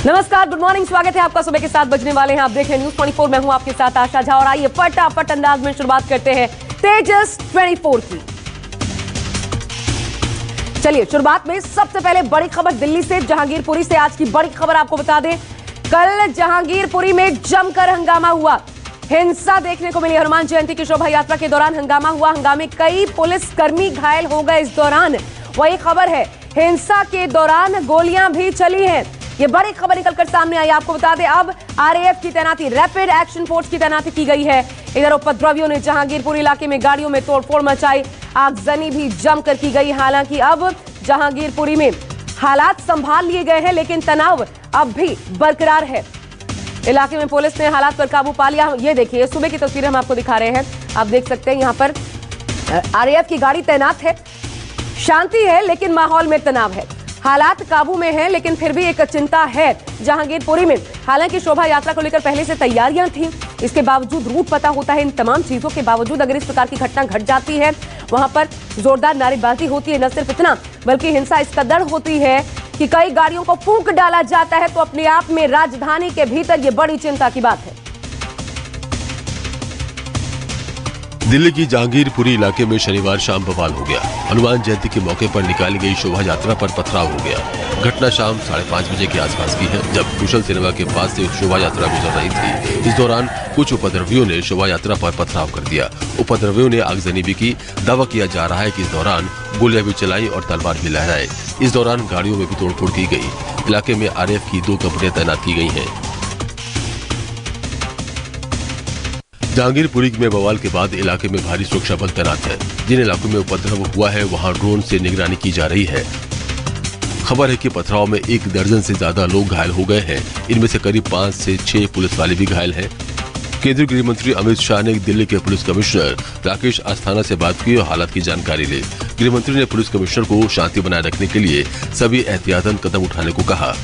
नमस्कार, good morning, स्वागत है आपका। सुबह के 7 बजने वाले हैं। आप देख रहे हैं न्यूज़ 24। मैं हूं आपके साथ आशा झा और आइए फटाफट अंदाज में शुरुआत करते हैं तेजस 24 की। चलिए शुरुआत में सबसे पहले बड़ी खबर दिल्ली से, जहांगीरपुरी से। आज की बड़ी खबर आपको बता दें, कल जहांगीरपुरी में जमकर हंगामा हुआ, हिंसा देखने को मिली। हनुमान जयंती की शोभा यात्रा के दौरान हंगामा हुआ, हंगामे कई पुलिसकर्मी घायल हो गए इस दौरान। वही खबर है, हिंसा के दौरान गोलियां भी चली हैं। ये बड़ी खबर निकलकर सामने आई। आपको बता दें, अब आरएएफ की तैनाती, रैपिड एक्शन फोर्स की तैनाती की गई है। इधर उपद्रवियों ने जहांगीरपुर इलाके में गाड़ियों में तोड़फोड़ मचाई, आगजनी भी जमकर की गई। हालांकि अब जहांगीरपुरी में हालात संभाल लिए गए हैं, लेकिन तनाव अब भी बरकरार है। इलाके में पुलिस ने हालात पर काबू पा लिया। ये देखिए, सुबह की तस्वीरें हम आपको दिखा रहे हैं। आप देख सकते हैं यहाँ पर आरएएफ की गाड़ी तैनात है। शांति है लेकिन माहौल में तनाव है। हालात काबू में हैं, लेकिन फिर भी एक चिंता है जहांगीरपुरी में। हालांकि शोभा यात्रा को लेकर पहले से तैयारियां थी, इसके बावजूद रूट पता होता है। इन तमाम चीजों के बावजूद अगर इस प्रकार की घटना घट जाती है, वहां पर जोरदार नारेबाजी होती है। न सिर्फ इतना, बल्कि हिंसा इस कदर होती है कि कई गाड़ियों को फूंक डाला जाता है। तो अपने आप में राजधानी के भीतर ये बड़ी चिंता की बात है। दिल्ली की जहांगीरपुरी इलाके में शनिवार शाम बवाल हो गया। हनुमान जयंती के मौके पर निकाली गई शोभा यात्रा पर पथराव हो गया। घटना शाम 5:30 बजे के आसपास की है, जब कुशल सिनेमा के पास से शोभा यात्रा गुजर रही थी। इस दौरान कुछ उपद्रवियों ने शोभा यात्रा पर पथराव कर दिया। उपद्रवियों ने आगजनी भी की। दावा किया जा रहा है कि इस दौरान गोलियां भी चलाई और तलवार भी लहराए। इस दौरान गाड़ियों में भी तोड़फोड़ की गई। इलाके में आरएएफ की 2 कंपनियां तैनात की गई हैं। जहांगीरपुरी में बवाल के बाद इलाके में भारी सुरक्षा बल तैनात है। जिन इलाकों में उपद्रव हुआ है, वहां ड्रोन से निगरानी की जा रही है। खबर है कि पथराव में 1 दर्जन से ज्यादा लोग घायल हो गए हैं। इनमें से करीब 5 से 6 पुलिस वाले भी घायल हैं। केंद्रीय गृह मंत्री अमित शाह ने दिल्ली के पुलिस कमिश्नर राकेश अस्थाना से बात की और हालात की जानकारी ली। गृह मंत्री ने पुलिस कमिश्नर को शांति बनाए रखने के लिए सभी एहतियातन कदम उठाने को कहा।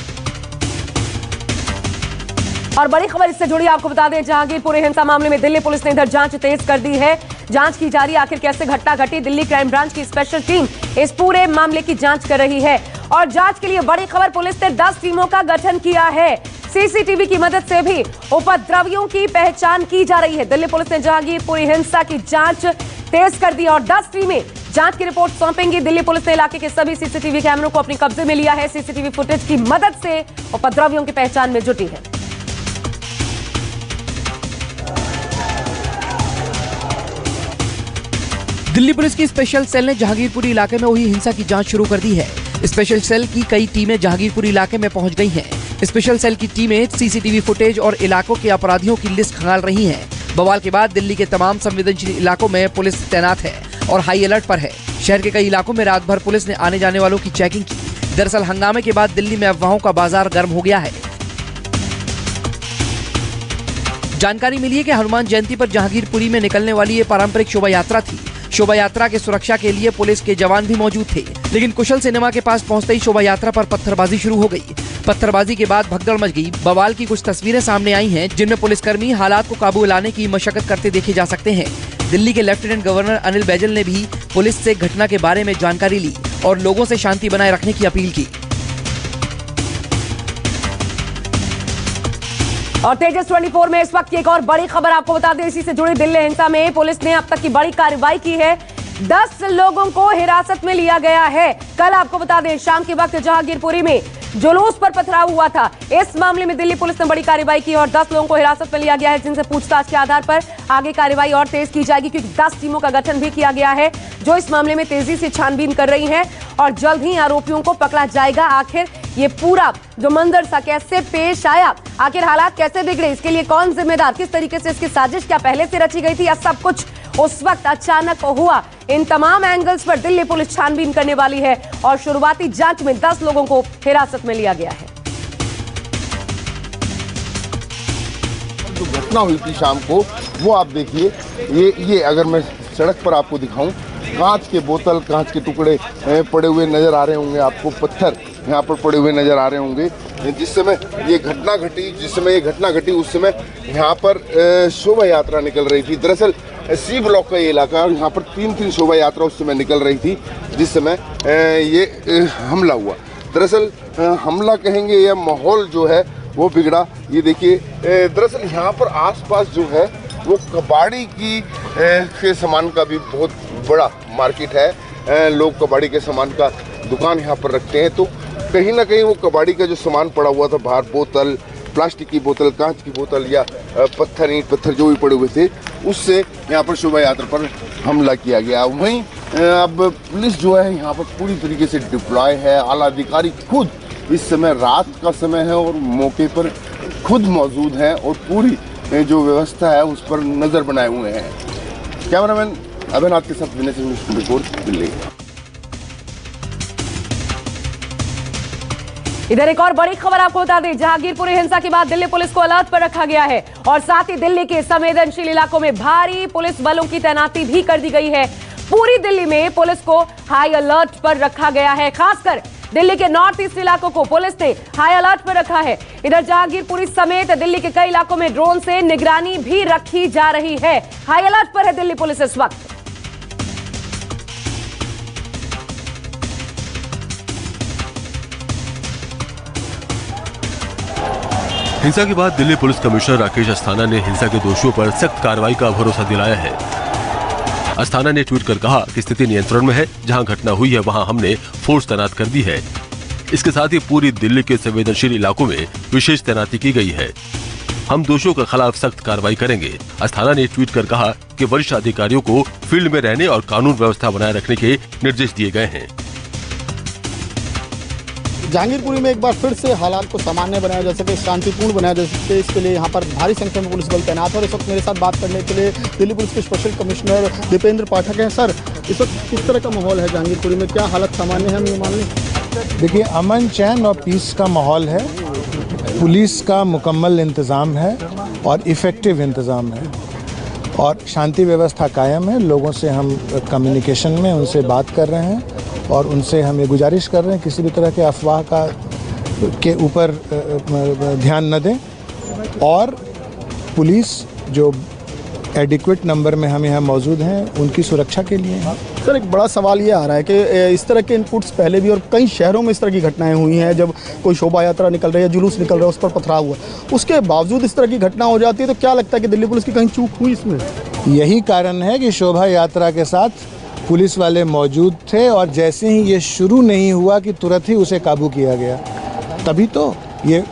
और बड़ी खबर इससे जुड़ी आपको बता दें, जहांगीरपुरी हिंसा मामले में दिल्ली पुलिस ने इधर जांच तेज कर दी है। जांच की जा रही है, आखिर कैसे घटना घटी। दिल्ली क्राइम ब्रांच की स्पेशल टीम इस पूरे मामले की जांच कर रही है। और जांच के लिए बड़ी खबर, पुलिस ने 10 टीमों का गठन किया है। सीसीटीवी की मदद से भी उपद्रवियों की पहचान की जा रही है। दिल्ली पुलिस ने जहांगीरपुरी हिंसा की जांच तेज कर दी और 10 टीमें जांच की रिपोर्ट सौंपेंगी। दिल्ली पुलिस ने इलाके के सभी सीसीटीवी कैमरों को अपने कब्जे में लिया है। सीसीटीवी फुटेज की मदद से उपद्रवियों की पहचान में जुटी है। दिल्ली पुलिस की स्पेशल सेल ने जहांगीरपुरी इलाके में हुई हिंसा की जांच शुरू कर दी है। स्पेशल सेल की कई टीमें जहांगीरपुरी इलाके में पहुंच गई हैं। स्पेशल सेल की टीमें सीसीटीवी फुटेज और इलाकों के अपराधियों की लिस्ट खंगाल रही हैं। बवाल के बाद दिल्ली के तमाम संवेदनशील इलाकों में पुलिस तैनात है और हाई अलर्ट पर है। शहर के कई इलाकों में रात भर पुलिस ने आने जाने वालों की चेकिंग की। दरअसल हंगामे के बाद दिल्ली में अफवाहों का बाजार गर्म हो गया है। जानकारी मिली है कि हनुमान जयंती पर जहांगीरपुरी में निकलने वाली ये पारंपरिक शोभा यात्रा थी। शोभा यात्रा के सुरक्षा के लिए पुलिस के जवान भी मौजूद थे, लेकिन कुशल सिनेमा के पास पहुंचते ही शोभा यात्रा पर पत्थरबाजी शुरू हो गई। पत्थरबाजी के बाद भगदड़ मच गई। बवाल की कुछ तस्वीरें सामने आई हैं, जिनमें पुलिसकर्मी हालात को काबू लाने की मशक्कत करते देखे जा सकते हैं। दिल्ली के लेफ्टिनेंट गवर्नर अनिल बैजल ने भी पुलिस से घटना के बारे में जानकारी ली और लोगों से शांति बनाए रखने की अपील की। और तेजस 24 में इस वक्त की एक और बड़ी खबर आपको बता दें, इसी से जुड़ी दिल्ली हिंसा में पुलिस ने अब तक की बड़ी कार्रवाई की है। 10 लोगों को हिरासत में लिया गया है। कल आपको बता दें, शाम के वक्त जहांगीरपुरी में जुलूस पर पथराव हुआ था। इस मामले में दिल्ली पुलिस ने बड़ी कार्रवाई की और 10 लोगों को हिरासत में लिया गया है, जिनसे पूछताछ के आधार पर आगे कार्रवाई और तेज की जाएगी, क्योंकि 10 टीमों का गठन भी किया गया है, जो इस मामले में तेजी से छानबीन कर रही हैं और जल्द ही आरोपियों को पकड़ा जाएगा। आखिर ये पूरा जो मंजर सा कैसे पेश आया, आखिर हालात कैसे बिगड़े, इसके लिए कौन जिम्मेदार, किस तरीके से इसकी साजिश क्या पहले से रची गई थी, या सब कुछ उस वक्त अचानक हुआ, इन तमाम एंगल्स पर दिल्ली पुलिस छानबीन करने वाली है। और शुरुआती जांच में 10 लोगों को हिरासत में लिया गया है। जो घटना हुई थी शाम को, वो आप देखिए, ये अगर मैं सड़क पर आपको दिखाऊं, कांच के बोतल, कांच के टुकड़े पड़े हुए नजर आ रहे होंगे आपको, पत्थर यहाँ पर पड़े हुए नजर आ रहे होंगे। जिस समय ये घटना घटी उस समय यहाँ पर शोभा यात्रा निकल रही थी। दरअसल सी ब्लॉक का ये इलाका, यहाँ पर 3 शोभा यात्रा उस समय निकल रही थी जिस समय ये हमला हुआ। दरअसल हमला कहेंगे या माहौल जो है वो बिगड़ा। ये देखिए दरअसल यहाँ पर आसपास जो है वो कबाड़ी के सामान का भी बहुत बड़ा मार्केट है। लोग कबाड़ी के सामान का दुकान यहाँ पर रखते हैं, तो कहीं ना कहीं वो कबाड़ी का जो सामान पड़ा हुआ था बाहर, बोतल, प्लास्टिक की बोतल, कांच की बोतल या पत्थर, ईंट पत्थर जो भी पड़े हुए थे, उससे यहाँ पर शोभा यात्रा पर हमला किया गया। वहीं अब पुलिस जो है यहाँ पर पूरी तरीके से डिप्लॉय है। आला अधिकारी खुद इस समय रात का समय है और मौके पर खुद मौजूद हैं और पूरी जो व्यवस्था है उस पर नज़र बनाए हुए हैं। कैमरामैन अभिनाथ के साथ विनय सिंह रिपोर्ट, दिल्ली। इधर एक और बड़ी खबर आपको बता दें, जहांगीरपुरी हिंसा के बाद दिल्ली पुलिस को अलर्ट पर रखा गया है और साथ ही दिल्ली के संवेदनशील इलाकों में भारी पुलिस बलों की तैनाती भी कर दी गई है। पूरी दिल्ली में पुलिस को हाई अलर्ट पर रखा गया है। खासकर दिल्ली के नॉर्थ ईस्ट इलाकों को पुलिस ने हाई अलर्ट पर रखा है। इधर जहांगीरपुरी समेत दिल्ली के कई इलाकों में ड्रोन से निगरानी भी रखी जा रही है। हाई अलर्ट पर है दिल्ली पुलिस इस वक्त। हिंसा के बाद दिल्ली पुलिस कमिश्नर राकेश अस्थाना ने हिंसा के दोषियों पर सख्त कार्रवाई का भरोसा दिलाया है। अस्थाना ने ट्वीट कर कहा कि स्थिति नियंत्रण में है, जहां घटना हुई है वहां हमने फोर्स तैनात कर दी है। इसके साथ ही पूरी दिल्ली के संवेदनशील इलाकों में विशेष तैनाती की गई है। हम दोषियों के खिलाफ सख्त कार्रवाई करेंगे। अस्थाना ने ट्वीट कर कहा कि वरिष्ठ अधिकारियों को फील्ड में रहने और कानून व्यवस्था बनाए रखने के निर्देश दिए गए हैं। जहांगीरपुरी में एक बार फिर से हालात को सामान्य बनाया जा सके, शांतिपूर्ण बनाया जा सके, इसके लिए यहाँ पर भारी संख्या में पुलिस बल तैनात है। और इस वक्त मेरे साथ बात करने के लिए दिल्ली पुलिस के स्पेशल कमिश्नर दीपेंद्र पाठक हैं। सर, इस वक्त किस तरह का माहौल है जहांगीरपुरी में, क्या हालत सामान्य है हम ये मान लें? देखिए, अमन चैन और पीस का माहौल है, पुलिस का मुकम्मल इंतज़ाम है और इफ़ेक्टिव इंतज़ाम है और शांति व्यवस्था कायम है। लोगों से हम कम्युनिकेशन में उनसे बात कर रहे हैं और उनसे हम ये गुजारिश कर रहे हैं किसी भी तरह के अफवाह के ऊपर ध्यान न दें और पुलिस जो एडिक्वेट नंबर में हम यहाँ मौजूद हैं उनकी सुरक्षा के लिए हैं। सर, एक बड़ा सवाल ये आ रहा है कि इस तरह के इनपुट्स पहले भी और कई शहरों में इस तरह की घटनाएं हुई हैं। जब कोई शोभा यात्रा निकल रही है, जुलूस निकल रहा है, उस पर पथराव हुआ, उसके बावजूद इस तरह की घटना हो जाती है, तो क्या लगता है कि दिल्ली पुलिस की कहीं चूक हुई इसमें? यही कारण है कि शोभा यात्रा के साथ पुलिस वाले मौजूद थे और जैसे ही ये शुरू नहीं हुआ कि तुरंत ही उसे काबू किया गया। तभी तो ये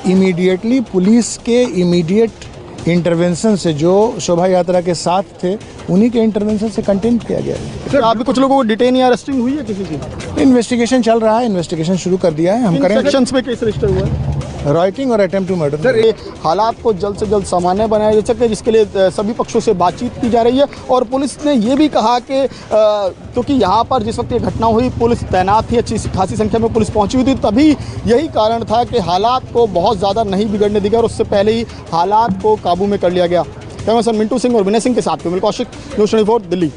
इमीडिएटली पुलिस के इमीडिएट इंटरवेंशन से जो शोभा यात्रा के साथ थे उन्हीं के इंटरवेंशन से कंटेन किया गया है। सर, अभी कुछ लोगों को डिटेन या अरेस्टिंग हुई है किसी की? इन्वेस्टिगेशन चल रहा है, इन्वेस्टिगेशन शुरू कर दिया है, हम करेंगे। सेक्शंस में केस रजिस्टर हुआ है? रॉयटिंग और अटेम्प्ट टू मर्डर। सर, ये हालात को जल्द से जल्द सामान्य बनाया जा सके, जिसके लिए सभी पक्षों से बातचीत की जा रही है। और पुलिस ने ये भी कहा कि क्योंकि यहाँ पर जिस वक्त ये घटना हुई पुलिस तैनात थी, अच्छी खासी संख्या में पुलिस पहुँची हुई थी, तभी यही कारण था कि हालात को बहुत ज़्यादा नहीं बिगड़ने दिया और उससे पहले ही हालात को काबू में कर लिया गया। कैमरामैन मिंटू सिंह और विनय सिंह के साथ विमल कौशिक, न्यूज़ 24 दिल्ली।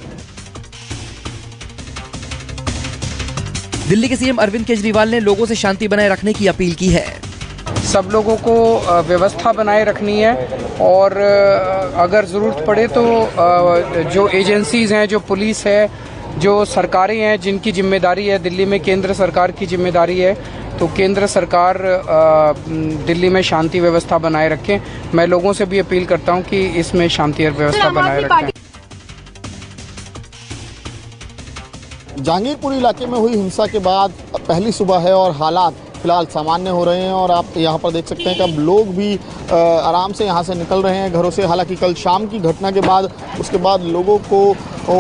दिल्ली के सीएम अरविंद केजरीवाल ने लोगों से शांति बनाए रखने की अपील की है। सब लोगों को व्यवस्था बनाए रखनी है और अगर ज़रूरत पड़े तो जो एजेंसीज़ हैं, जो पुलिस है, जो सरकारें हैं जिनकी जिम्मेदारी है, दिल्ली में केंद्र सरकार की जिम्मेदारी है, तो केंद्र सरकार दिल्ली में शांति व्यवस्था बनाए रखें। मैं लोगों से भी अपील करता हूं कि इसमें शांति व्यवस्था बनाए रखें। जहांगीरपुरी इलाके में हुई हिंसा के बाद पहली सुबह है और हालात फिलहाल सामान्य हो रहे हैं और आप यहाँ पर देख सकते हैं कि अब लोग भी आराम से यहाँ से निकल रहे हैं घरों से। हालांकि कल शाम की घटना के बाद उसके बाद लोगों को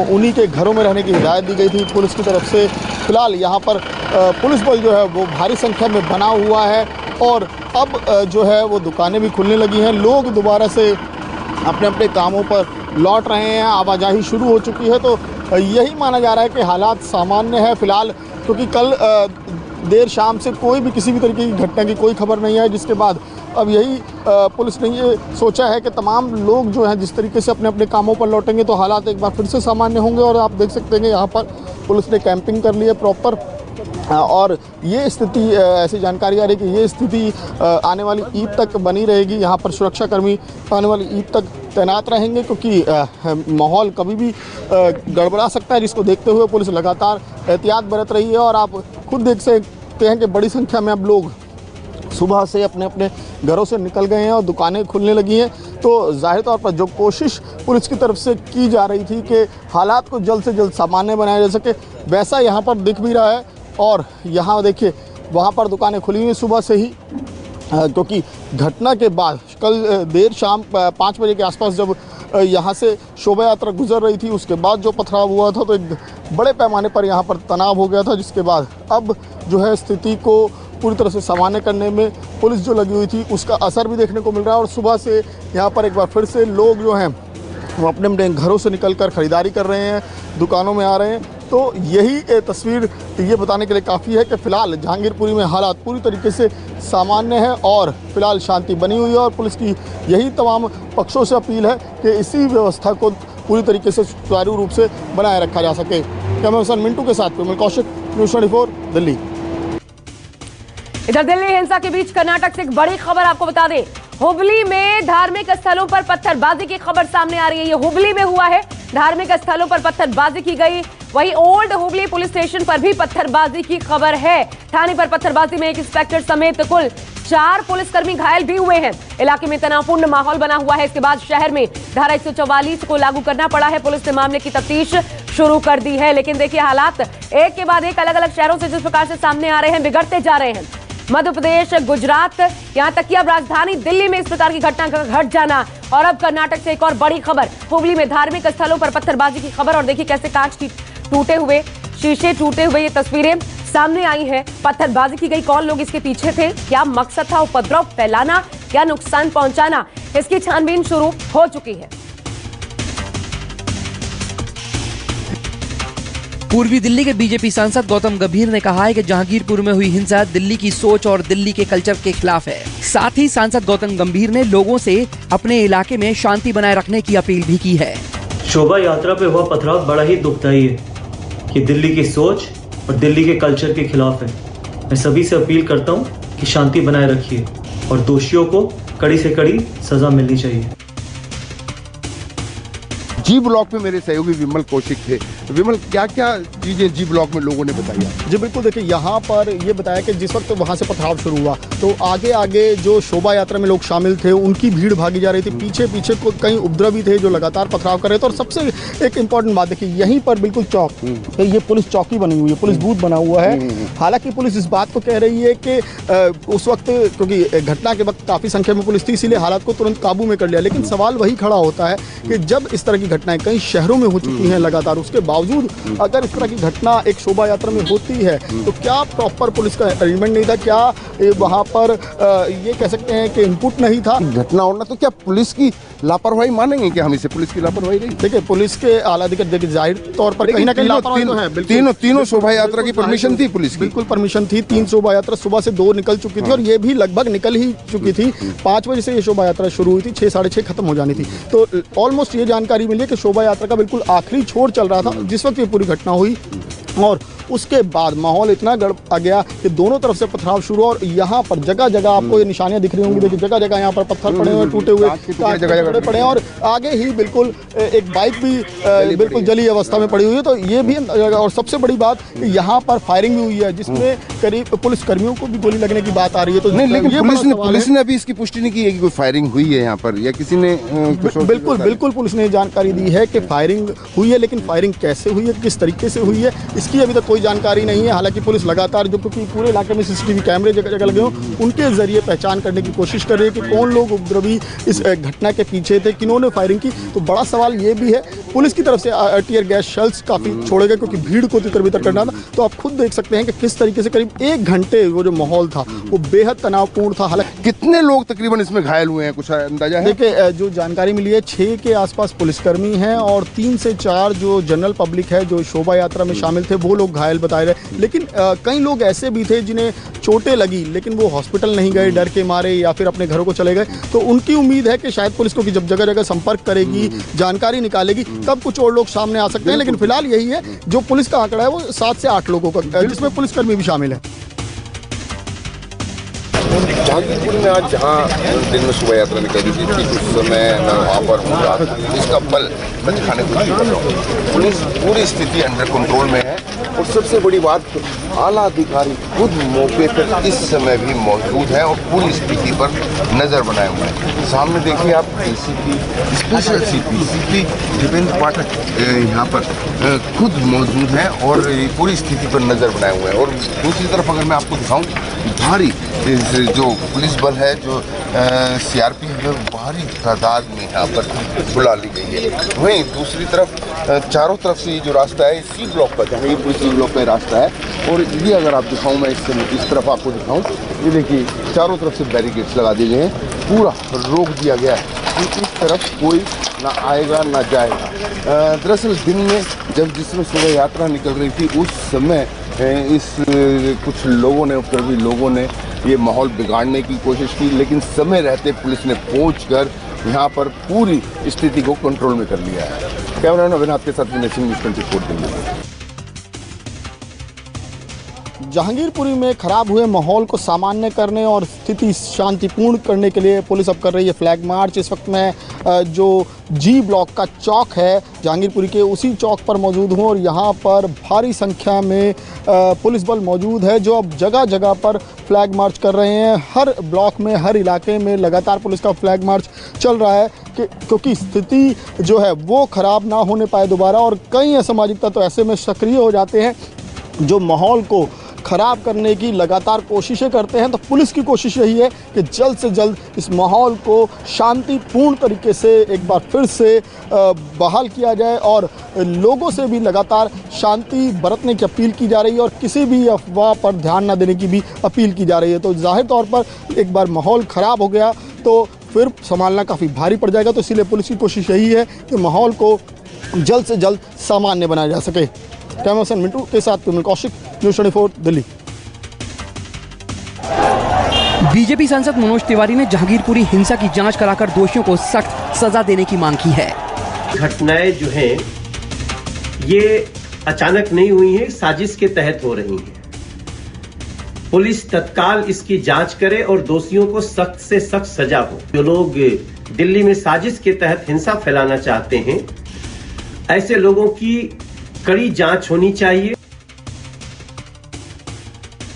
उन्हीं के घरों में रहने की हिदायत दी गई थी पुलिस की तरफ से। फिलहाल यहाँ पर पुलिस बल जो है वो भारी संख्या में बना हुआ है और अब जो है वो दुकानें भी खुलने लगी हैं। लोग दोबारा से अपने अपने कामों पर लौट रहे हैं, आवाजाही शुरू हो चुकी है। तो यही माना जा रहा है कि हालात सामान्य है फिलहाल, क्योंकि कल देर शाम से कोई भी किसी भी तरीके की घटना की कोई खबर नहीं है, जिसके बाद अब यही पुलिस ने ये सोचा है कि तमाम लोग जो हैं जिस तरीके से अपने अपने कामों पर लौटेंगे तो हालात एक बार फिर से सामान्य होंगे। और आप देख सकते हैं यहाँ पर पुलिस ने कैंपिंग कर ली है प्रॉपर और ये स्थिति ऐसी जानकारी आ रही है कि ये स्थिति आने वाली ईद तक बनी रहेगी। यहाँ पर सुरक्षाकर्मी आने वाली ईद तक तैनात रहेंगे क्योंकि माहौल कभी भी गड़बड़ा सकता है, जिसको देखते हुए पुलिस लगातार एहतियात बरत रही है। और आप खुद सकते हैं कि बड़ी संख्या में अब लोग सुबह से अपने अपने घरों से निकल गए हैं और दुकानें खुलने लगी हैं। तो जाहिर तौर पर जो कोशिश पुलिस की तरफ से की जा रही थी कि हालात को जल्द से जल्द सामान्य बनाया जा सके, वैसा यहाँ पर दिख भी रहा है। और यहाँ देखिए, वहाँ पर दुकानें खुली हुई सुबह से ही, क्योंकि घटना के बाद कल देर शाम 5 बजे के आसपास जब यहाँ से शोभा यात्रा गुजर रही थी, उसके बाद जो पथराव हुआ था तो एक बड़े पैमाने पर यहाँ पर तनाव हो गया था, जिसके बाद अब जो है स्थिति को पूरी तरह से सामान्य करने में पुलिस जो लगी हुई थी उसका असर भी देखने को मिल रहा है। और सुबह से यहाँ पर एक बार फिर से लोग जो हैं वो अपने अपने घरों से निकलकर ख़रीदारी कर रहे हैं, दुकानों में आ रहे हैं। तो यही तस्वीर ये बताने के लिए काफ़ी है कि फ़िलहाल जहांगीरपुरी में हालात पूरी तरीके से सामान्य है और फिलहाल शांति बनी हुई है। और पुलिस की यही तमाम पक्षों से अपील है कि इसी व्यवस्था को पूरी तरीके से सुचारू रूप से बनाए रखा जा सके। कैमरा पर्सन मिंटू के साथ मैं कौशिक, न्यूज़ 24 दिल्ली। इधर दिल्ली हिंसा के बीच कर्नाटक से एक बड़ी खबर आपको बता दें। हुबली में धार्मिक स्थलों पर पत्थरबाजी की खबर सामने आ रही है। ये हुबली में हुआ है, धार्मिक स्थलों पर पत्थरबाजी की गई। वहीं ओल्ड हुबली पुलिस स्टेशन पर भी पत्थरबाजी की खबर है। थाने पर पत्थरबाजी में एक इंस्पेक्टर समेत कुल 4 पुलिसकर्मी घायल भी हुए हैं। इलाके में तनावपूर्ण माहौल बना हुआ है। इसके बाद शहर में धारा 144 को लागू करना पड़ा है। पुलिस ने मामले की तफ्तीश शुरू कर दी है। लेकिन देखिए, हालात एक के बाद एक अलग अलग शहरों से जिस प्रकार से सामने आ रहे हैं, बिगड़ते जा रहे हैं। मध्य प्रदेश, गुजरात, यहां तक कि अब राजधानी दिल्ली में इस प्रकार की घटना का घट जाना। और अब कर्नाटक से एक और बड़ी खबर, हुबली में धार्मिक स्थलों पर पत्थरबाजी की खबर। और देखिए कैसे कांच की टूटे हुए, शीशे टूटे हुए ये तस्वीरें सामने आई हैं। पत्थरबाजी की गई, कौन लोग इसके पीछे थे, क्या मकसद था, उपद्रव फैलाना या नुकसान पहुंचाना, इसकी छानबीन शुरू हो चुकी है। पूर्वी दिल्ली के बीजेपी सांसद गौतम गंभीर ने कहा है कि जहांगीरपुर में हुई हिंसा दिल्ली की सोच और दिल्ली के कल्चर के खिलाफ है। साथ ही सांसद गौतम गंभीर ने लोगों से अपने इलाके में शांति बनाए रखने की अपील भी की है। शोभा यात्रा पे हुआ पथराव बड़ा ही दुखदायी है। ये दिल्ली की सोच और दिल्ली के कल्चर के खिलाफ है। मैं सभी से अपील करता हूँ कि शांति बनाए रखिए और दोषियों को कड़ी से कड़ी सजा मिलनी चाहिए। जी ब्लॉक में मेरे सहयोगी विमल कौशिक थे। विमल, क्या क्या चीजें जी ब्लॉक में लोगों ने बताई? जी बिल्कुल, देखिए यहाँ पर ये बताया कि जिस वक्त वहाँ से पथराव शुरू हुआ तो आगे आगे जो शोभा यात्रा में लोग शामिल थे उनकी भीड़ भागी जा रही थी। पीछे पीछे कई उपद्रवी थे जो लगातार पथराव कर रहे थे। और सबसे एक इम्पॉर्टेंट बात देखिए, यहीं पर बिल्कुल चौक, ये पुलिस चौकी बनी हुई है, पुलिस बूथ बना हुआ है। हालांकि पुलिस इस बात को कह रही है कि उस वक्त, क्योंकि घटना के वक्त काफ़ी संख्या में पुलिस थी, इसीलिए हालात को तुरंत काबू में कर लिया। लेकिन सवाल वही खड़ा होता है कि जब इस तरह की घटनाएं कई शहरों में हो चुकी हैं लगातार, उसके बावजूद अगर इस तरह की घटना एक शोभा यात्रा में होती है तो क्या प्रॉपर पुलिस का अरेंजमेंट नहीं था, क्या वहाँ पर ये कह सकते हैं कि इनपुट नहीं था? घटना होना तो क्या पुलिस की लापरवाही मानेंगे कि हम इसे पुलिस की लापरवाही नहीं? देखिए, पुलिस के आला अधिकारी, देखिए जाहिर तौर पर कहीं ना कहीं लापरवाही तो है। तीनों शोभा यात्रा की परमिशन थी पुलिस की? बिल्कुल परमिशन थी। 3 शोभा यात्रा सुबह से 2 निकल चुकी थी और ये भी लगभग निकल ही चुकी थी। 5 बजे से ये शोभा यात्रा शुरू हुई थी, 6 साढ़े 6 खत्म हो जानी थी। तो ऑलमोस्ट ये जानकारी मिली कि शोभा यात्रा का बिल्कुल आखिरी छोर चल रहा था जिस वक्त ये पूरी घटना हुई। और उसके बाद माहौल इतना गड़बड़ा गया कि दोनों तरफ से पथराव शुरू। और यहाँ पर जगह जगह आपको ये निशानियां दिख रही होंगी, देखिए जगह जगह यहाँ पर पत्थर पड़े हुए, टूटे हुए जगह पड़े हैं। और आगे ही बिल्कुल एक बाइक भी बिल्कुल जली अवस्था में पड़ी हुई है। तो ये भी, और सबसे बड़ी बात यहाँ पर फायरिंग भी हुई है जिसमें करीब पुलिस कर्मियों को भी गोली लगने की बात आ रही है। तो नहीं, लेकिन पुलिस ने अभी इसकी पुष्टि नहीं की है कि कोई फायरिंग हुई है यहाँ पर, या किसी ने? बिल्कुल पुलिस ने जानकारी दी है कि फायरिंग हुई है, लेकिन फायरिंग कैसे हुई है, किस तरीके से हुई है, इसकी अभी तक कोई जानकारी नहीं है। हालांकि पुलिस लगातार, जो क्योंकि पूरे इलाके में सीसीटीवी कैमरे जगह जगह लगे हों, उनके जरिए पहचान करने की कोशिश कर रही है कि कौन लोग उपद्रवी इस घटना के पीछे थे, किन्होंने फायरिंग की। तो बड़ा सवाल ये भी है, पुलिस की तरफ से टीयर गैस शेल्स काफ़ी छोड़े गए क्योंकि भीड़ को तितर बितर करना था। तो आप खुद देख सकते हैं कि किस तरीके से करीब 1 घंटे वो जो माहौल था वो बेहद तनावपूर्ण था। हालांकि कितने लोग तकरीबन इसमें घायल हुए हैं, कुछ अंदाजा है? देखिए, जो जानकारी मिली है 6 के आसपास पुलिसकर्मी हैं और 3 से 4 जो जनरल पब्लिक है जो शोभा यात्रा में शामिल थे वो लोग घायल बताए रहे। लेकिन कई लोग ऐसे भी थे जिन्हें चोटें लगी लेकिन वो हॉस्पिटल नहीं गए डर के मारे या फिर अपने घरों को चले गए। तो उनकी उम्मीद है कि शायद पुलिस को कि जब जगह जगह संपर्क करेगी, जानकारी निकालेगी, तब कुछ और लोग सामने आ सकते हैं। लेकिन फिलहाल यही है, जो पुलिस का आंकड़ा है वो 7 से 8 लोगों का, जिसमें पुलिसकर्मी भी शामिल है। जहांगीरपुर में आज जहाँ दिन में शोभा यात्रा निकली थी उस समय मैं वहाँ पर हूँ। इसका बल मैं दिखाने की कोशिश कर रहा हूँ। पुलिस पूरी स्थिति अंडर कंट्रोल में है। और सबसे बड़ी बात, आला अधिकारी खुद मौके पर इस समय भी मौजूद है और पूरी स्थिति पर नजर बनाए हुए हैं। सामने देखिए आप एसीपी, स्पेशल सीपी दीपेंद्र पाठक यहाँ पर खुद मौजूद हैं और पूरी स्थिति पर नजर बनाए हुए हैं। और दूसरी तरफ अगर मैं आपको दिखाऊं, भारी जो पुलिस बल है, जो सीआरपीएफ है, भारी तादाद में यहाँ पर बुला ली गई है। वहीं दूसरी तरफ चारों तरफ से ये जो रास्ता है सी ब्लॉक का, जहांगीरपुरी सी ब्लॉक का रास्ता है। और ये अगर आप दिखाऊं, मैं इस तरफ आपको दिखाऊं, ये देखिए चारों तरफ से बैरिकेड्स लगा दिए गए हैं, पूरा रोक दिया गया है कि इस तरफ कोई ना आएगा ना जाएगा। दरअसल दिन में जब जिसमें शोभा यात्रा निकल रही थी, उस समय कुछ लोगों ने, उपद्रवी लोगों ने ये माहौल बिगाड़ने की कोशिश की, लेकिन समय रहते पुलिस ने पहुंचकर यहाँ पर पूरी स्थिति को कंट्रोल में कर लिया है। कैमरामैन अभिनाथ के साथ न्यूज़ 24 दिल्ली। जहांगीरपुरी में खराब हुए माहौल को सामान्य करने और स्थिति शांतिपूर्ण करने के लिए पुलिस अब कर रही है फ्लैग मार्च। इस वक्त मैं जो जी ब्लॉक का चौक है जहांगीरपुरी के, उसी चौक पर मौजूद हूँ और यहाँ पर भारी संख्या में पुलिस बल मौजूद है जो अब जगह जगह पर फ्लैग मार्च कर रहे हैं। हर ब्लॉक में, हर इलाके में लगातार पुलिस का फ्लैग मार्च चल रहा है क्योंकि स्थिति जो है वो ख़राब ना होने पाए दोबारा। और कई असामाजिक तत्व तो ऐसे में सक्रिय हो जाते हैं जो माहौल को ख़राब करने की लगातार कोशिशें करते हैं। तो पुलिस की कोशिश यही है कि जल्द से जल्द इस माहौल को शांतिपूर्ण तरीके से एक बार फिर से बहाल किया जाए और लोगों से भी लगातार शांति बरतने की अपील की जा रही है और किसी भी अफवाह पर ध्यान न देने की भी अपील की जा रही है। तो जाहिर तौर पर एक बार माहौल ख़राब हो गया तो फिर संभालना काफ़ी भारी पड़ जाएगा। तो इसीलिए पुलिस की कोशिश यही है कि माहौल को जल्द से जल्द सामान्य बनाया जा सके। कैमरा पर्सन मिंटू के साथ पिमल कौशिक, न्यूज़ 24 दिल्ली। बीजेपी सांसद मनोज तिवारी ने जहांगीरपुरी हिंसा की जांच कराकर दोषियों को सख्त सजा देने की मांग की है। घटनाएं जो हैं ये अचानक नहीं हुई हैं, साजिश के तहत हो रही हैं। पुलिस तत्काल इसकी जांच करे और दोषियों को सख्त से सख्त सजा हो। जो लोग दिल्ली में साजिश के तहत हिंसा फैलाना चाहते हैं, ऐसे लोगों की कड़ी जांच होनी चाहिए।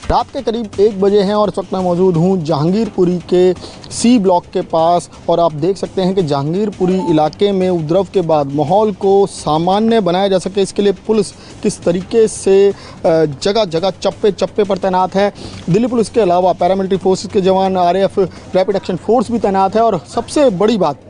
रात के करीब 1 बजे हैं और इस वक्त मैं मौजूद हूं जहांगीरपुरी के सी ब्लॉक के पास और आप देख सकते हैं कि जहांगीरपुरी इलाके में उपद्रव के बाद माहौल को सामान्य बनाया जा सके, इसके लिए पुलिस किस तरीके से जगह जगह चप्पे चप्पे पर तैनात है। दिल्ली पुलिस के अलावा पैरामिलिट्री फोर्सेस के जवान, आरएएफ, रैपिड एक्शन फोर्स भी तैनात है। और सबसे बड़ी बात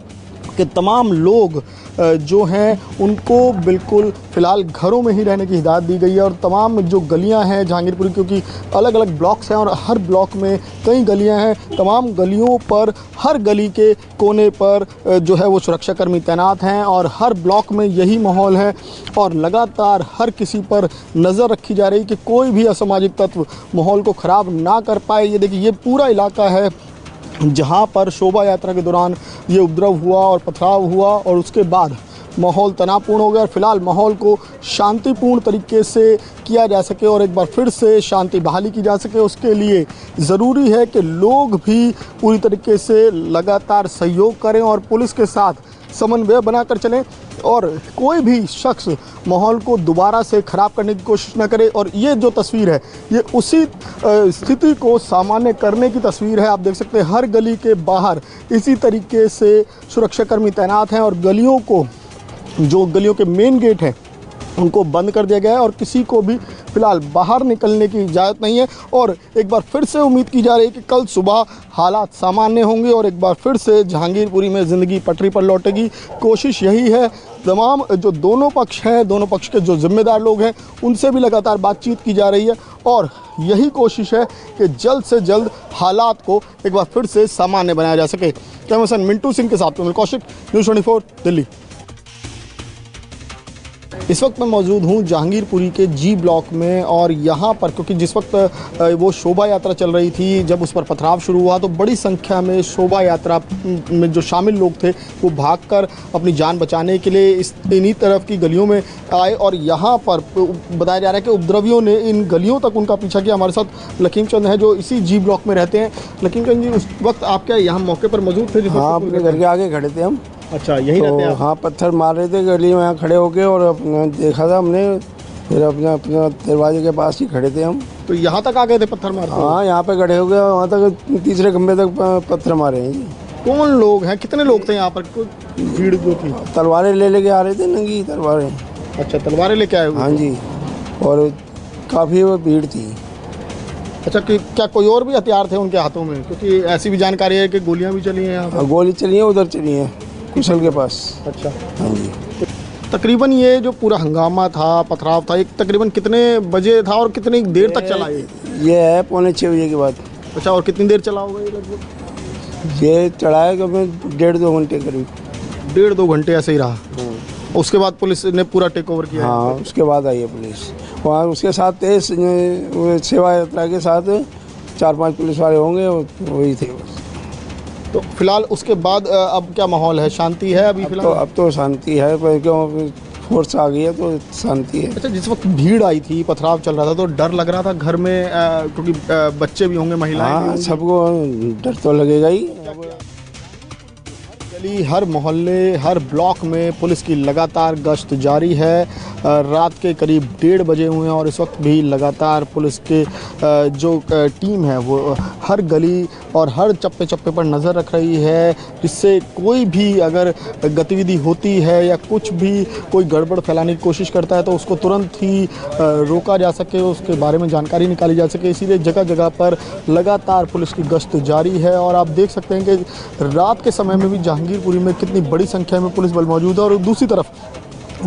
कि तमाम लोग जो हैं उनको बिल्कुल फ़िलहाल घरों में ही रहने की हिदायत दी गई है। और तमाम जो गलियां हैं जहांगीरपुरी, क्योंकि अलग अलग ब्लॉक्स हैं और हर ब्लॉक में कई गलियां हैं, तमाम गलियों पर, हर गली के कोने पर जो है वो सुरक्षाकर्मी तैनात हैं और हर ब्लॉक में यही माहौल है। और लगातार हर किसी पर नज़र रखी जा रही कि कोई भी असामाजिक तत्व माहौल को ख़राब ना कर पाए। ये देखिए, ये पूरा इलाका है जहाँ पर शोभा यात्रा के दौरान ये उपद्रव हुआ और पथराव हुआ और उसके बाद माहौल तनावपूर्ण हो गया। और फिलहाल माहौल को शांतिपूर्ण तरीके से किया जा सके और एक बार फिर से शांति बहाली की जा सके, उसके लिए ज़रूरी है कि लोग भी पूरी तरीके से लगातार सहयोग करें और पुलिस के साथ समन्वय बनाकर चलें और कोई भी शख्स माहौल को दोबारा से ख़राब करने की कोशिश न करे। और ये जो तस्वीर है ये उसी स्थिति को सामान्य करने की तस्वीर है। आप देख सकते हैं हर गली के बाहर इसी तरीके से सुरक्षाकर्मी तैनात हैं और गलियों को, जो गलियों के मेन गेट हैं उनको बंद कर दिया गया है और किसी को भी फ़िलहाल बाहर निकलने की इजाज़त नहीं है। और एक बार फिर से उम्मीद की जा रही है कि कल सुबह हालात सामान्य होंगे और एक बार फिर से जहांगीरपुरी में ज़िंदगी पटरी पर लौटेगी। कोशिश यही है, तमाम जो दोनों पक्ष हैं, दोनों पक्ष के जो जिम्मेदार लोग हैं उनसे भी लगातार बातचीत की जा रही है और यही कोशिश है कि जल्द से जल्द हालात को एक बार फिर से सामान्य बनाया जा सके। कैमरा पर्सन मिंटू सिंह के साथ पिमल कौशिक, न्यूज़ 24 दिल्ली। इस वक्त मैं मौजूद हूँ जहांगीरपुरी के जी ब्लॉक में और यहाँ पर क्योंकि जिस वक्त वो शोभा यात्रा चल रही थी, जब उस पर पथराव शुरू हुआ तो बड़ी संख्या में शोभा यात्रा में जो शामिल लोग थे वो भागकर अपनी जान बचाने के लिए इन्हीं तरफ की गलियों में आए और यहाँ पर बताया जा रहा है कि उपद्रवियों ने इन गलियों तक उनका पीछा किया। हमारे साथ लकीम चंद हैं जो इसी जी ब्लॉक में रहते हैं। लकीम चंद जी, उस वक्त आप क्या यहाँ मौके पर मौजूद थे? हाँ, अपने घर के आगे खड़े थे हम। अच्छा, यही रहते हैं? हाँ, पत्थर मार रहे थे गली में, यहाँ खड़े होके और अपना देखा था हमने फिर अपना अपना दरवाजे के पास ही खड़े थे हम। तो यहाँ तक आ गए थे पत्थर मारते? हाँ, यहाँ पे खड़े हो गए, वहाँ तक तीसरे खंबे तक पत्थर मारे हैं जी। कौन लोग हैं, कितने लोग थे यहाँ पर? भीड़ जो थी तलवारें लेके आ रहे थे, नंगी तलवारें। अच्छा, तलवारें लेके आए हुए? हाँ जी, और काफ़ी भीड़ थी। अच्छा, कि क्या कोई और भी हथियार थे उनके हाथों में? क्योंकि ऐसी भी जानकारी है कि गोलियां भी चली हैं यहाँ पर। गोली चली है, उधर चली है कुशल के पास। अच्छा, हाँ जी। तकरीबन ये जो पूरा हंगामा था, पथराव था, एक तकरीबन कितने बजे था और कितनी देर तक चला ये है 5:45 बजे के बाद। अच्छा, और कितनी देर चला होगा ये लगभग? ये चढ़ाया कभी 1.5-2 घंटे करीब। 1.5-2 घंटे ऐसे ही रहा। उसके बाद पुलिस ने पूरा टेक ओवर किया? हाँ, उसके बाद आई है पुलिस। वहाँ उसके साथ थे सेवा यात्रा के साथ 4-5 पुलिस वाले होंगे, वही थे बस। तो फिलहाल उसके बाद अब क्या माहौल है? शांति है अभी फिलहाल? अब तो शांति है, पर क्यों फोर्स आ गई है तो शांति है। अच्छा, जिस वक्त भीड़ आई थी, पथराव चल रहा था, तो डर लग रहा था घर में, क्योंकि बच्चे भी होंगे, महिलाएं भी होंगी। सबको डर तो लगेगा ही। गली, हर मोहल्ले, हर ब्लॉक में पुलिस की लगातार गश्त जारी है। रात के करीब 1:30 बजे हुए हैं और इस वक्त भी लगातार पुलिस के जो टीम है वो हर गली और हर चप्पे चप्पे पर नज़र रख रही है, जिससे कोई भी अगर गतिविधि होती है या कुछ भी कोई गड़बड़ फैलाने की कोशिश करता है तो उसको तुरंत ही रोका जा सके, उसके बारे में जानकारी निकाली जा सके। इसीलिए जगह जगह पर लगातार पुलिस की गश्त जारी है। और आप देख सकते हैं कि रात के समय में भी जहांगीरपुरी में कितनी बड़ी संख्या में पुलिस बल मौजूद है। और दूसरी तरफ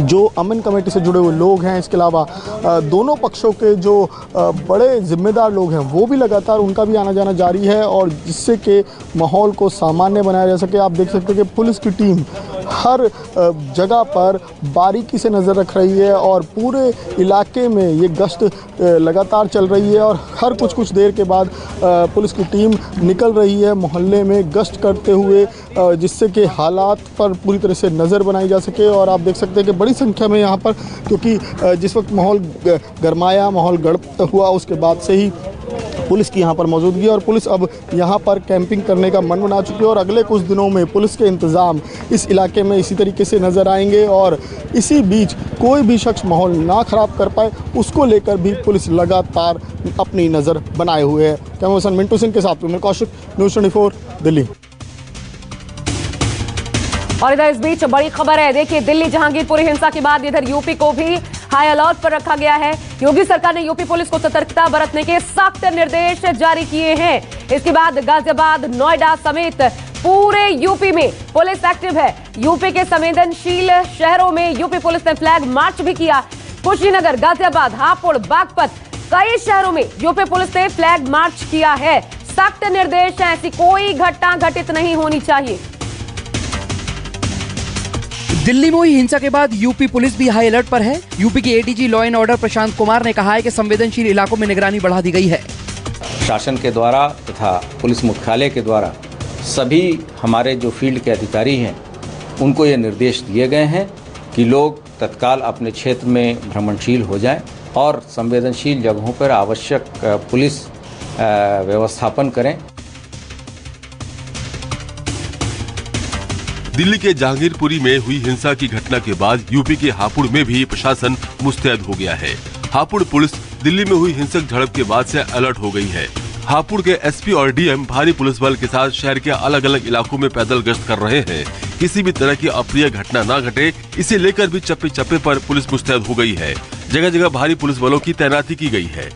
जो अमन कमेटी से जुड़े हुए लोग हैं, इसके अलावा दोनों पक्षों के जो बड़े जिम्मेदार लोग हैं वो भी लगातार, उनका भी आना जाना जारी है, और जिससे कि माहौल को सामान्य बनाया जा सके। आप देख सकते हैं कि पुलिस की टीम हर जगह पर बारीकी से नज़र रख रही है और पूरे इलाके में ये गश्त लगातार चल रही है। और हर कुछ देर के बाद पुलिस की टीम निकल रही है मोहल्ले में गश्त करते हुए, जिससे कि हालात पर पूरी तरह से नज़र बनाई जा सके। और आप देख सकते हैं कि बड़ी संख्या में यहाँ पर, क्योंकि जिस वक्त माहौल गरमाया, माहौल गर्म हुआ, उसके बाद से ही पुलिस की यहाँ पर मौजूदगी, और पुलिस अब यहाँ पर कैंपिंग करने का मन बना चुकी है। और अगले कुछ दिनों में पुलिस के इंतज़ाम इस इलाके में इसी तरीके से नज़र आएंगे, और इसी बीच कोई भी शख्स माहौल ना ख़राब कर पाए, उसको लेकर भी पुलिस लगातार अपनी नज़र बनाए हुए है। कैमरा पर्सन मिंटू सिंह के साथ में कौशिक, न्यूज़ 24 दिल्ली। और इधर इस बीच बड़ी खबर है, देखिए दिल्ली जहांगीरपुरी हिंसा के बाद इधर यूपी को भी हाई अलर्ट पर रखा गया है। योगी सरकार ने यूपी पुलिस को सतर्कता बरतने के सख्त निर्देश जारी किए हैं। इसके बाद गाजियाबाद, नोएडा समेत पूरे यूपी में पुलिस एक्टिव है। यूपी के संवेदनशील शहरों में यूपी पुलिस ने फ्लैग मार्च भी किया। कुशीनगर, गाजियाबाद, हापुड़, बागपत, कई शहरों में यूपी पुलिस ने फ्लैग मार्च किया है। सख्त निर्देश है, ऐसी कोई घटना घटित नहीं होनी चाहिए। दिल्ली में हुई हिंसा के बाद यूपी पुलिस भी हाई अलर्ट पर है। यूपी के ADG law and order Prashant Kumar ने कहा है कि संवेदनशील इलाकों में निगरानी बढ़ा दी गई है। शासन के द्वारा तथा पुलिस मुख्यालय के द्वारा सभी हमारे जो फील्ड के अधिकारी हैं उनको ये निर्देश दिए गए हैं कि लोग तत्काल अपने क्षेत्र में भ्रमणशील हो जाएं और संवेदनशील जगहों पर आवश्यक पुलिस व्यवस्थापन करें। दिल्ली के जहांगीरपुरी में हुई हिंसा की घटना के बाद यूपी के हापुड़ में भी प्रशासन मुस्तैद हो गया है। हापुड़ पुलिस दिल्ली में हुई हिंसक झड़प के बाद से अलर्ट हो गई है। हापुड़ के एसपी और डीएम भारी पुलिस बल के साथ शहर के अलग अलग इलाकों में पैदल गश्त कर रहे हैं। किसी भी तरह की अप्रिय घटना न घटे, इसे लेकर भी चप्पे चप्पे पर पुलिस मुस्तैद हो गई है। जगह जगह भारी पुलिस बलों की तैनाती की गई है।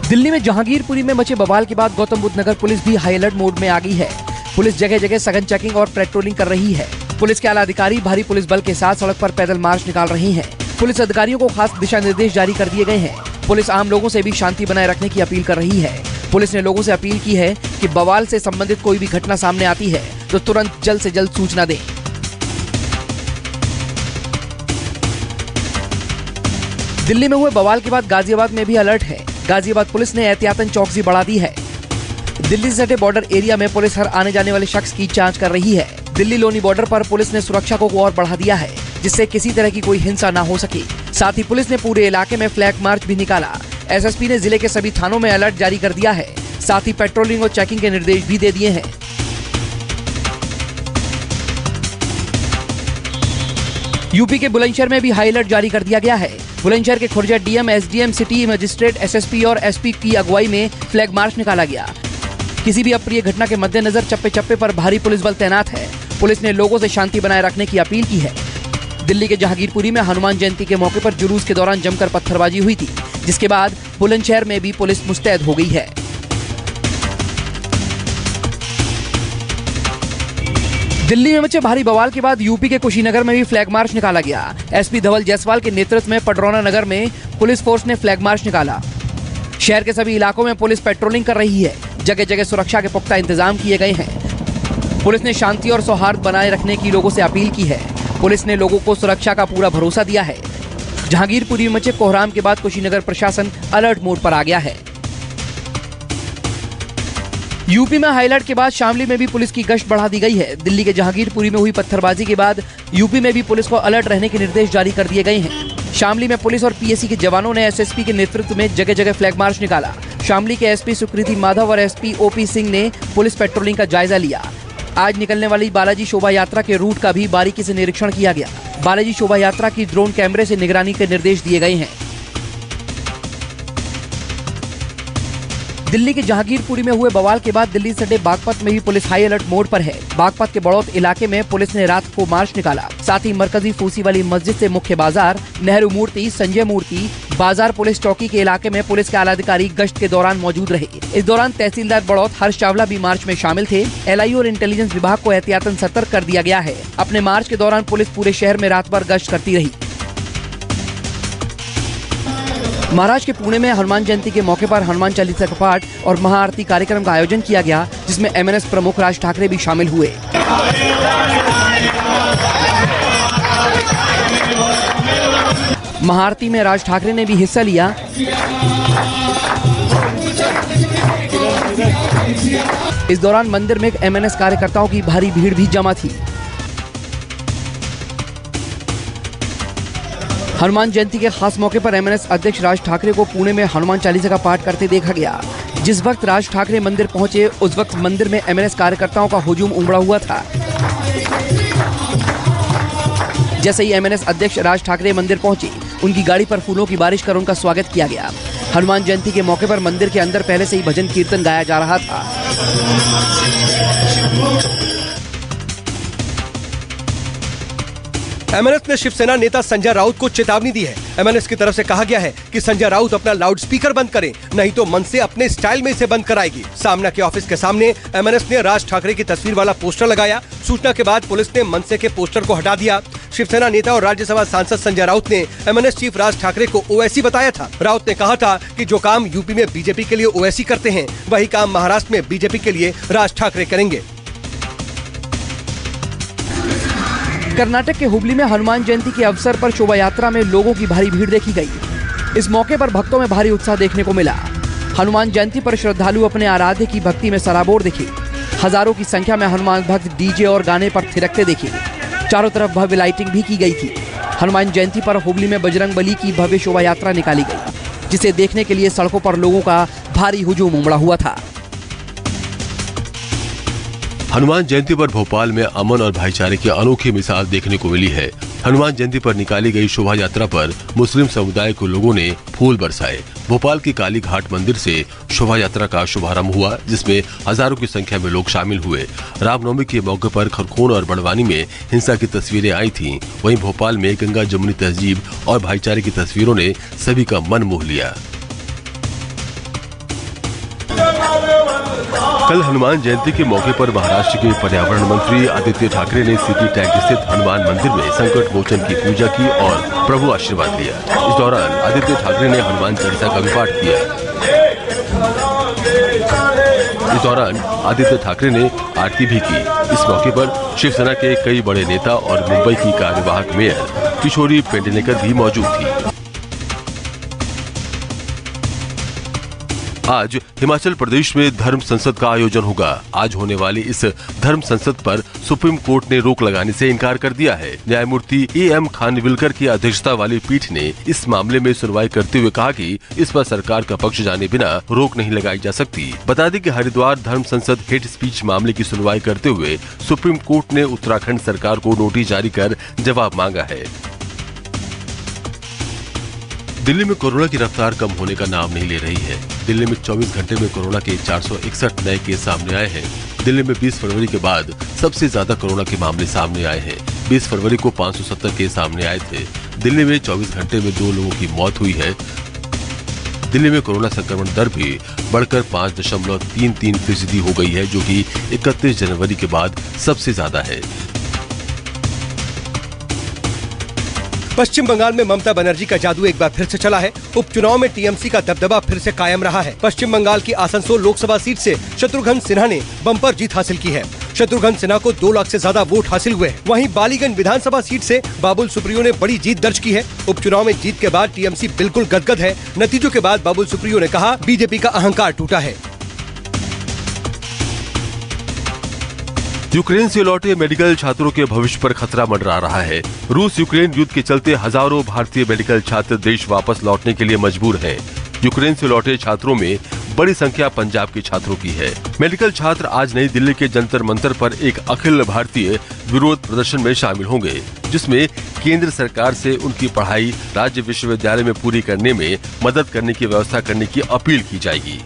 दिल्ली में जहांगीरपुरी में मचे बवाल के बाद गौतम बुद्ध नगर पुलिस भी हाई अलर्ट मोड में आ गई है। पुलिस जगह जगह सघन चेकिंग और पेट्रोलिंग कर रही है। पुलिस के आला अधिकारी भारी पुलिस बल के साथ सड़क पर पैदल मार्च निकाल रही हैं। पुलिस अधिकारियों को खास दिशा निर्देश जारी कर दिए गए हैं। पुलिस आम लोगों से भी शांति बनाए रखने की अपील कर रही है। पुलिस ने लोगों से अपील की है कि बवाल से संबंधित कोई भी घटना सामने आती है तो तुरंत जल्द से जल्द सूचना दें। दिल्ली में हुए बवाल के बाद गाजियाबाद में भी अलर्ट है। गाजियाबाद पुलिस ने एहतियातन चौकसी बढ़ा दी है। दिल्ली से सटे बॉर्डर एरिया में पुलिस हर आने जाने वाले शख्स की जांच कर रही है। दिल्ली लोनी बॉर्डर पर पुलिस ने सुरक्षा को और बढ़ा दिया है, जिससे किसी तरह की कोई हिंसा न हो सके। साथ ही पुलिस ने पूरे इलाके में फ्लैग मार्च भी निकाला। एसएसपी ने जिले के सभी थानों में अलर्ट जारी कर दिया है। साथ ही पेट्रोलिंग और चेकिंग के निर्देश भी दे दिए हैं। यूपी के बुलंदशहर में भी हाई अलर्ट जारी कर दिया गया है। बुलंदशहर के Khurja DM, SDM, city magistrate, SSP और एसपी की अगुवाई में फ्लैग मार्च निकाला गया। किसी भी अप्रिय घटना के मद्देनजर चप्पे चप्पे पर भारी पुलिस बल तैनात है। पुलिस ने लोगों से शांति बनाए रखने की अपील की है। दिल्ली के जहांगीरपुरी में हनुमान जयंती के मौके पर जुलूस के दौरान जमकर पत्थरबाजी हुई थी, जिसके बाद बुलंदशहर में भी पुलिस मुस्तैद हो गई है। दिल्ली में मचे भारी बवाल के बाद यूपी के कुशीनगर में भी फ्लैग मार्च निकाला गया। एसपी धवल जायसवाल के नेतृत्व में पडरौना नगर में पुलिस फोर्स ने फ्लैग मार्च निकाला। शहर के सभी इलाकों में पुलिस पेट्रोलिंग कर रही है। जगह जगह सुरक्षा के पुख्ता इंतजाम किए गए हैं। पुलिस ने शांति और सौहार्द बनाए रखने की लोगों से अपील की है। पुलिस ने लोगों को सुरक्षा का पूरा भरोसा दिया है। जहांगीरपुरी में मचे कोहराम के बाद कुशीनगर प्रशासन अलर्ट मोड पर आ गया है। यूपी में हाई अलर्ट के बाद शामली में भी पुलिस की गश्त बढ़ा दी गई है। दिल्ली के जहांगीरपुरी में हुई पत्थरबाजी के बाद यूपी में भी पुलिस को अलर्ट रहने के निर्देश जारी कर दिए गए हैं। शामली में पुलिस और पीएसी के जवानों ने एसएसपी के नेतृत्व में जगह जगह फ्लैग मार्च निकाला। शामली के एसपी सुकृति माधव और एसपी ओपी सिंह ने पुलिस पेट्रोलिंग का जायजा लिया। आज निकलने वाली बालाजी शोभा यात्रा के रूट का भी बारीकी से निरीक्षण किया गया। बालाजी शोभा यात्रा की ड्रोन कैमरे से निगरानी के निर्देश दिए गए हैं। दिल्ली के जहांगीरपुरी में हुए बवाल के बाद दिल्ली सटे बागपत में भी पुलिस हाई अलर्ट मोड पर है। बागपत के बड़ौत इलाके में पुलिस ने रात को मार्च निकाला। साथ ही मरकजी फूसी वाली मस्जिद से मुख्य बाजार, नेहरू मूर्ति, संजय मूर्ति, बाजार पुलिस चौकी के इलाके में पुलिस के आला अधिकारी गश्त के दौरान मौजूद रहे। इस दौरान तहसीलदार बड़ौत हर्ष चावला भी मार्च में शामिल थे। एलआई और इंटेलिजेंस विभाग को एहतियातन सतर्क कर दिया गया है। अपने मार्च के दौरान पुलिस पूरे शहर में रात भर गश्त करती रही। महाराष्ट्र के पुणे में हनुमान जयंती के मौके पर हनुमान चालीसा का पाठ और महाआरती कार्यक्रम का आयोजन किया गया, जिसमें एमएनएस प्रमुख राज ठाकरे भी शामिल हुए। महाआरती में राज ठाकरे ने भी हिस्सा लिया। इस दौरान मंदिर में एमएनएस कार्यकर्ताओं की भारी भीड़ भी जमा थी। हनुमान जयंती के खास मौके पर एमएनएस अध्यक्ष राज ठाकरे को पुणे में हनुमान चालीसा का पाठ करते देखा गया। जिस वक्त राज ठाकरे मंदिर पहुंचे, उस वक्त मंदिर में एमएनएस कार्यकर्ताओं का हुजूम उमड़ा हुआ था। जैसे ही एमएनएस अध्यक्ष राज ठाकरे मंदिर पहुंचे, उनकी गाड़ी पर फूलों की बारिश कर उनका स्वागत किया गया। हनुमान जयंती के मौके पर मंदिर के अंदर पहले से ही भजन कीर्तन गाया जा रहा था। एमएनएस ने शिवसेना नेता संजय राउत को चेतावनी दी है। एमएनएस की तरफ से कहा गया है कि संजय राउत अपना लाउड स्पीकर बंद करें, नहीं तो मन से अपने स्टाइल में इसे बंद कराएगी। सामना के ऑफिस के सामने एमएनएस ने राज ठाकरे की तस्वीर वाला पोस्टर लगाया। सूचना के बाद पुलिस ने मनसे के पोस्टर को हटा दिया। शिवसेना नेता और राज्यसभा सांसद संजय राउत ने एमएनएस चीफ राज ठाकरे को ओवैसी बताया था। राउत ने कहा था कि जो काम यूपी में बीजेपी के लिए ओवैसी करते हैं, वही काम महाराष्ट्र में बीजेपी के लिए राज ठाकरे करेंगे। कर्नाटक के हुबली में हनुमान जयंती के अवसर पर शोभा यात्रा में लोगों की भारी भीड़ देखी गई। इस मौके पर भक्तों में भारी उत्साह देखने को मिला। हनुमान जयंती पर श्रद्धालु अपने आराध्य की भक्ति में सराबोर दिखे। हजारों की संख्या में हनुमान भक्त डीजे और गाने पर थिरकते दिखे। चारों तरफ भव्य लाइटिंग भी की गई थी। हनुमान जयंती पर हुबली में बजरंगबली की भव्य शोभा यात्रा निकाली गई, जिसे देखने के लिए सड़कों पर लोगों का भारी हुजूम उमड़ा हुआ था। हनुमान जयंती पर भोपाल में अमन और भाईचारे की अनोखी मिसाल देखने को मिली है। हनुमान जयंती पर निकाली गई शोभा यात्रा पर मुस्लिम समुदाय को लोगों ने फूल बरसाए। भोपाल की काली घाट मंदिर से शोभा यात्रा का शुभारंभ हुआ, जिसमें हजारों की संख्या में लोग शामिल हुए। रामनवमी के मौके पर खरगोन और बड़वानी में हिंसा की तस्वीरें आई थीं। वहीं भोपाल में गंगा जमुनी तहजीब और भाईचारे की तस्वीरों ने सभी का मन मोह लिया। कल हनुमान जयंती के मौके पर महाराष्ट्र के पर्यावरण मंत्री आदित्य ठाकरे ने सिटी टैंक स्थित हनुमान मंदिर में संकट मोचन की पूजा की और प्रभु आशीर्वाद लिया। इस दौरान आदित्य ठाकरे ने हनुमान चालीसा का भी पाठ किया। इस दौरान आदित्य ठाकरे ने आरती भी की। इस मौके पर शिवसेना के कई बड़े नेता और मुंबई की कार्यवाहक मेयर किशोरी पेडनेकर भी मौजूद थी। आज हिमाचल प्रदेश में धर्म संसद का आयोजन होगा। आज होने वाली इस धर्म संसद पर सुप्रीम कोर्ट ने रोक लगाने से इनकार कर दिया है। न्यायमूर्ति AM खानविलकर की अध्यक्षता वाली पीठ ने इस मामले में सुनवाई करते हुए कहा कि इस पर सरकार का पक्ष जाने बिना रोक नहीं लगाई जा सकती। बता दें कि हरिद्वार धर्म संसद हेट स्पीच मामले की सुनवाई करते हुए सुप्रीम कोर्ट ने उत्तराखंड सरकार को नोटिस जारी कर जवाब मांगा है। दिल्ली में कोरोना की रफ्तार कम होने का नाम नहीं ले रही है। दिल्ली में 24 घंटे में कोरोना के 461 नए केस सामने आए हैं। दिल्ली में 20 फरवरी के बाद सबसे ज्यादा कोरोना के मामले सामने आए हैं। 20 फरवरी को 570 केस सामने आए थे। दिल्ली में 24 घंटे में 2 लोगों की मौत हुई है। दिल्ली में कोरोना संक्रमण दर भी बढ़कर 5.33% हो गई है, जो कि 31 जनवरी के बाद सबसे ज्यादा है। पश्चिम बंगाल में ममता बनर्जी का जादू एक बार फिर से चला है। उपचुनाव में टीएमसी का दबदबा फिर से कायम रहा है। पश्चिम बंगाल की आसनसोल लोकसभा सीट से शत्रुघ्न सिन्हा ने बम्पर जीत हासिल की है। शत्रुघ्न सिन्हा को 2 लाख से ज्यादा वोट हासिल हुए हैं। वहीं बालीगंज विधानसभा सीट से बाबुल सुप्रियो ने बड़ी जीत दर्ज की है। उपचुनाव में जीत के बाद टीएमसी बिल्कुल गदगद है। नतीजों के बाद बाबुल सुप्रियो ने कहा, बीजेपी का अहंकार टूटा है। यूक्रेन से लौटे मेडिकल छात्रों के भविष्य पर खतरा मंडरा रहा है। रूस यूक्रेन युद्ध के चलते हजारों भारतीय मेडिकल छात्र देश वापस लौटने के लिए मजबूर हैं। यूक्रेन से लौटे छात्रों में बड़ी संख्या पंजाब के छात्रों की है। मेडिकल छात्र आज नई दिल्ली के जंतर मंतर पर एक अखिल भारतीय विरोध प्रदर्शन में शामिल होंगे, जिसमें केंद्र सरकार से उनकी पढ़ाई राज्य विश्वविद्यालय में पूरी करने में मदद करने की व्यवस्था करने की अपील की जाएगी।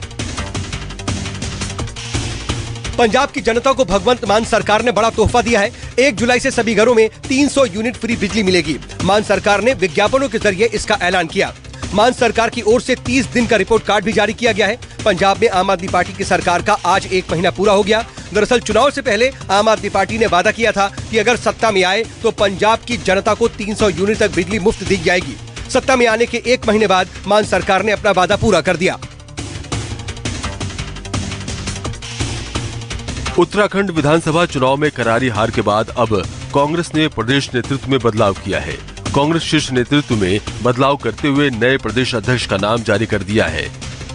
पंजाब की जनता को भगवंत मान सरकार ने बड़ा तोहफा दिया है। 1 जुलाई से सभी घरों में 300 यूनिट फ्री बिजली मिलेगी। मान सरकार ने विज्ञापनों के जरिए इसका ऐलान किया। मान सरकार की ओर से 30 दिन का रिपोर्ट कार्ड भी जारी किया गया है। पंजाब में आम आदमी पार्टी की सरकार का आज 1 महीना पूरा हो गया। दरअसल चुनाव से पहले आम आदमी पार्टी ने वादा किया था कि अगर सत्ता में आए तो पंजाब की जनता को 300 यूनिट तक बिजली मुफ्त दी जाएगी। सत्ता में आने के 1 महीने बाद मान सरकार ने अपना वादा पूरा कर दिया। उत्तराखंड विधानसभा चुनाव में करारी हार के बाद अब कांग्रेस ने प्रदेश नेतृत्व में बदलाव किया है। कांग्रेस शीर्ष नेतृत्व में बदलाव करते हुए नए प्रदेश अध्यक्ष का नाम जारी कर दिया है।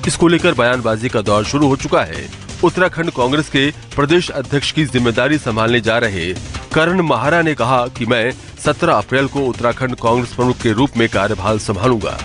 इसको लेकर बयानबाजी का दौर शुरू हो चुका है। उत्तराखंड कांग्रेस के प्रदेश अध्यक्ष की जिम्मेदारी संभालने जा रहे करण महारा ने कहा कि मैं 17 अप्रैल को उत्तराखंड कांग्रेस प्रमुख के रूप में कार्यभार संभालूंगा।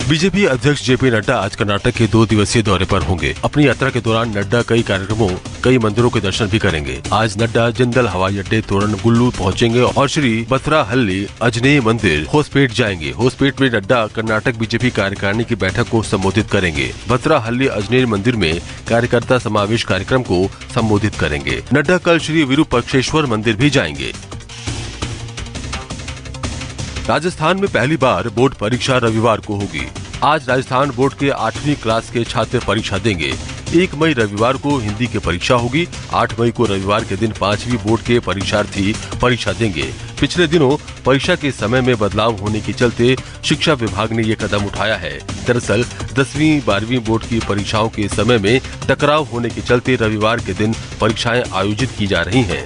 बीजेपी अध्यक्ष जेपी नड्डा आज कर्नाटक के 2 दिवसीय दौरे पर होंगे। अपनी यात्रा के दौरान नड्डा कई कार्यक्रमों, कई मंदिरों के दर्शन भी करेंगे। आज नड्डा जिंदल हवाई अड्डे तोरण गुल्लू पहुंचेंगे और श्री बथराहल्ली अजनेय मंदिर होसपेट जाएंगे। होसपेट में नड्डा कर्नाटक बीजेपी कार्यकारिणी की बैठक को संबोधित करेंगे। बथराहल्ली अजनेय मंदिर में कार्यकर्ता समावेश कार्यक्रम को संबोधित करेंगे। नड्डा कल श्री विरूपाक्षेश्वर मंदिर भी जाएंगे। राजस्थान में पहली बार बोर्ड परीक्षा रविवार को होगी। आज राजस्थान बोर्ड के 8वीं क्लास के छात्र परीक्षा देंगे। 1 मई रविवार को हिंदी की परीक्षा होगी। 8 मई को रविवार के दिन 5वीं बोर्ड के परीक्षार्थी परीक्षा देंगे। पिछले दिनों परीक्षा के समय में बदलाव होने के चलते शिक्षा विभाग ने ये कदम उठाया है। दरअसल 10वीं 12वीं बोर्ड की परीक्षाओं के समय में टकराव होने के चलते रविवार के दिन परीक्षाएं आयोजित की जा रही हैं।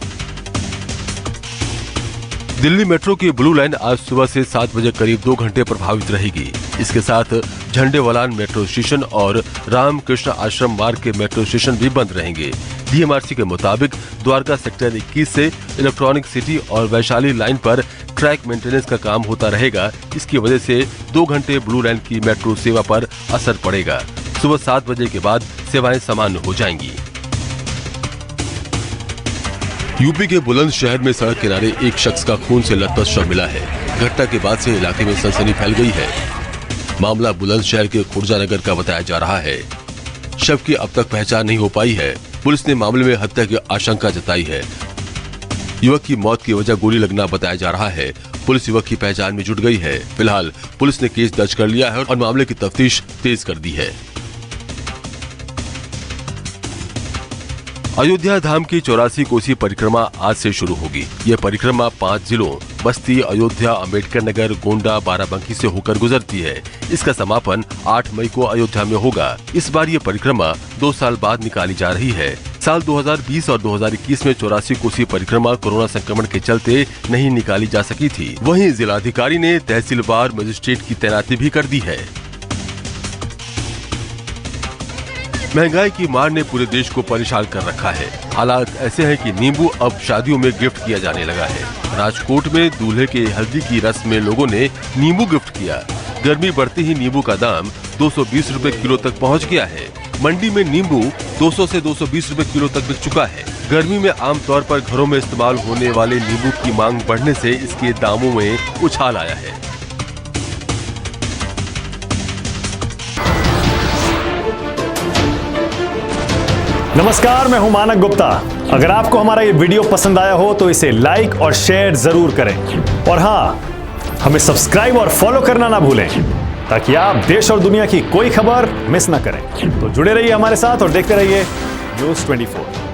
दिल्ली मेट्रो की ब्लू लाइन आज सुबह से 7 बजे करीब 2 घंटे प्रभावित रहेगी। इसके साथ झंडेवालान मेट्रो स्टेशन और रामकृष्ण आश्रम मार्ग के मेट्रो स्टेशन भी बंद रहेंगे। डीएमआरसी के मुताबिक द्वारका सेक्टर 21 से इलेक्ट्रॉनिक सिटी और वैशाली लाइन पर ट्रैक मेंटेनेंस का काम होता रहेगा। इसकी वजह से 2 घंटे ब्लू लाइन की मेट्रो सेवा पर असर पड़ेगा। सुबह 7 बजे के बाद सेवाएं सामान्य हो जाएंगी। यूपी के बुलंदशहर में सड़क किनारे एक शख्स का खून से लथपथ शव मिला है। घटना के बाद से इलाके में सनसनी फैल गई है। मामला बुलंदशहर के खुर्जानगर का बताया जा रहा है। शव की अब तक पहचान नहीं हो पाई है। पुलिस ने मामले में हत्या की आशंका जताई है। युवक की मौत की वजह गोली लगना बताया जा रहा है। पुलिस युवक की पहचान में जुट गई है। फिलहाल पुलिस ने केस दर्ज कर लिया है और मामले की तफ्तीश तेज कर दी है। अयोध्या धाम की 84 कोसी परिक्रमा आज से शुरू होगी। ये परिक्रमा 5 जिलों बस्ती, अयोध्या, अम्बेडकर नगर, गोंडा, बाराबंकी से होकर गुजरती है। इसका समापन 8 मई को अयोध्या में होगा। इस बार ये परिक्रमा 2 साल बाद निकाली जा रही है। साल 2020 और 2021 में 84 कोसी परिक्रमा कोरोना संक्रमण के चलते नहीं निकाली जा सकी थी। वहीं जिलाधिकारी ने तहसीलवार मजिस्ट्रेट की तैनाती भी कर दी है। महंगाई की मार ने पूरे देश को परेशान कर रखा है। हालात ऐसे हैं कि नींबू अब शादियों में गिफ्ट किया जाने लगा है। राजकोट में दूल्हे के हल्दी की रस्म में लोगों ने नींबू गिफ्ट किया। गर्मी बढ़ते ही नींबू का दाम 220 रुपए किलो तक पहुंच गया है। मंडी में नींबू 200 से 220 रुपए किलो तक बिक चुका है। गर्मी में आमतौर पर घरों में इस्तेमाल होने वाले नींबू की मांग बढ़ने से इसके दामों में उछाल आया है। नमस्कार, मैं हूं मानक गुप्ता। अगर आपको हमारा ये वीडियो पसंद आया हो तो इसे लाइक और शेयर जरूर करें और हाँ, हमें सब्सक्राइब और फॉलो करना ना भूलें ताकि आप देश और दुनिया की कोई खबर मिस ना करें। तो जुड़े रहिए हमारे साथ और देखते रहिए न्यूज़ 24।